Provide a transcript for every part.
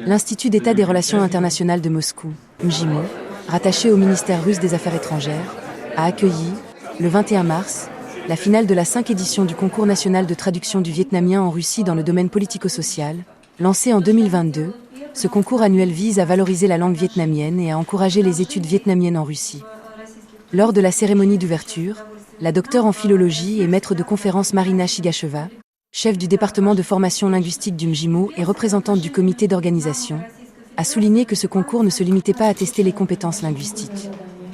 L'Institut d'État des Relations internationales de Moscou, MJIMO, rattaché au ministère russe des Affaires étrangères, a accueilli, le 21 mars, la finale de la 5e édition du concours national de traduction du vietnamien en Russie dans le domaine politico-social. Lancé en 2022, ce concours annuel vise à valoriser la langue vietnamienne et à encourager les études vietnamiennes en Russie. Lors de la cérémonie d'ouverture, la docteure en philologie et maître de conférence Marina Chigacheva, chef du département de formation linguistique du MJIMO et représentante du comité d'organisation, a souligné que ce concours ne se limitait pas à tester les compétences linguistiques.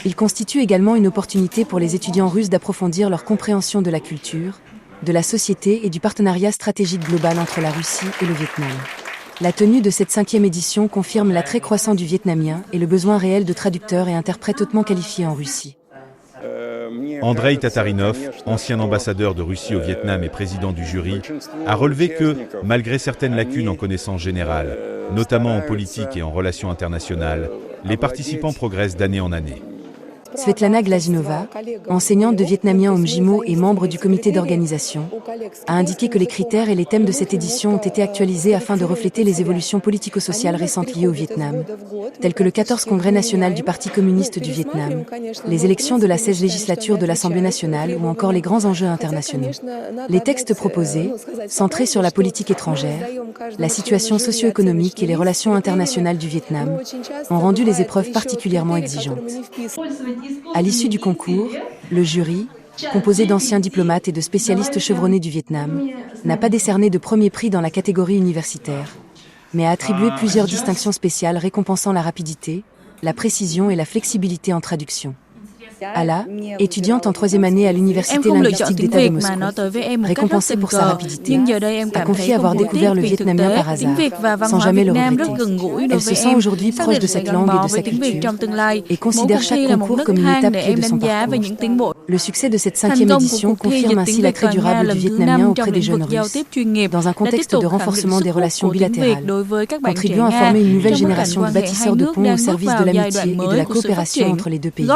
Il constitue également une opportunité pour les étudiants russes d'approfondir leur compréhension de la culture, de la société et du partenariat stratégique global entre la Russie et le Vietnam. La tenue de cette 5e édition confirme l'attrait croissant du vietnamien et le besoin réel de traducteurs et interprètes hautement qualifiés en Russie. Andrei Tatarinov, ancien ambassadeur de Russie au Vietnam et président du jury, a relevé que, malgré certaines lacunes en connaissances générales, notamment en politique et en relations internationales, les participants progressent d'année en année. Svetlana Glazinova, enseignante de vietnamien au MJIMO et membre du comité d'organisation, a indiqué que les critères et les thèmes de cette édition ont été actualisés afin de refléter les évolutions politico-sociales récentes liées au Vietnam, telles que le 14e Congrès national du Parti communiste du Vietnam, les élections de la 16e législature de l'Assemblée nationale ou encore les grands enjeux internationaux. Les textes proposés, centrés sur la politique étrangère, la situation socio-économique et les relations internationales du Vietnam, ont rendu les épreuves particulièrement exigeantes. À l'issue du concours, le jury, composé d'anciens diplomates et de spécialistes chevronnés du Vietnam, n'a pas décerné de premier prix dans la catégorie universitaire, mais a attribué plusieurs distinctions spéciales récompensant la rapidité, la précision et la flexibilité en traduction. Ala, étudiante en 3e année à l'université linguistique d'État de Moscou, récompensée pour sa rapidité, a confié avoir découvert le vietnamien par hasard, sans jamais le regretter. Elle se sent aujourd'hui proche de cette langue et de sa culture, et considère chaque concours comme une étape clé de son parcours. Le succès de cette 5e édition confirme ainsi l'attrait durable du vietnamien auprès des jeunes Russes, dans un contexte de renforcement des relations bilatérales, contribuant à former une nouvelle génération de bâtisseurs de ponts au service de l'amitié et de la coopération entre les deux pays.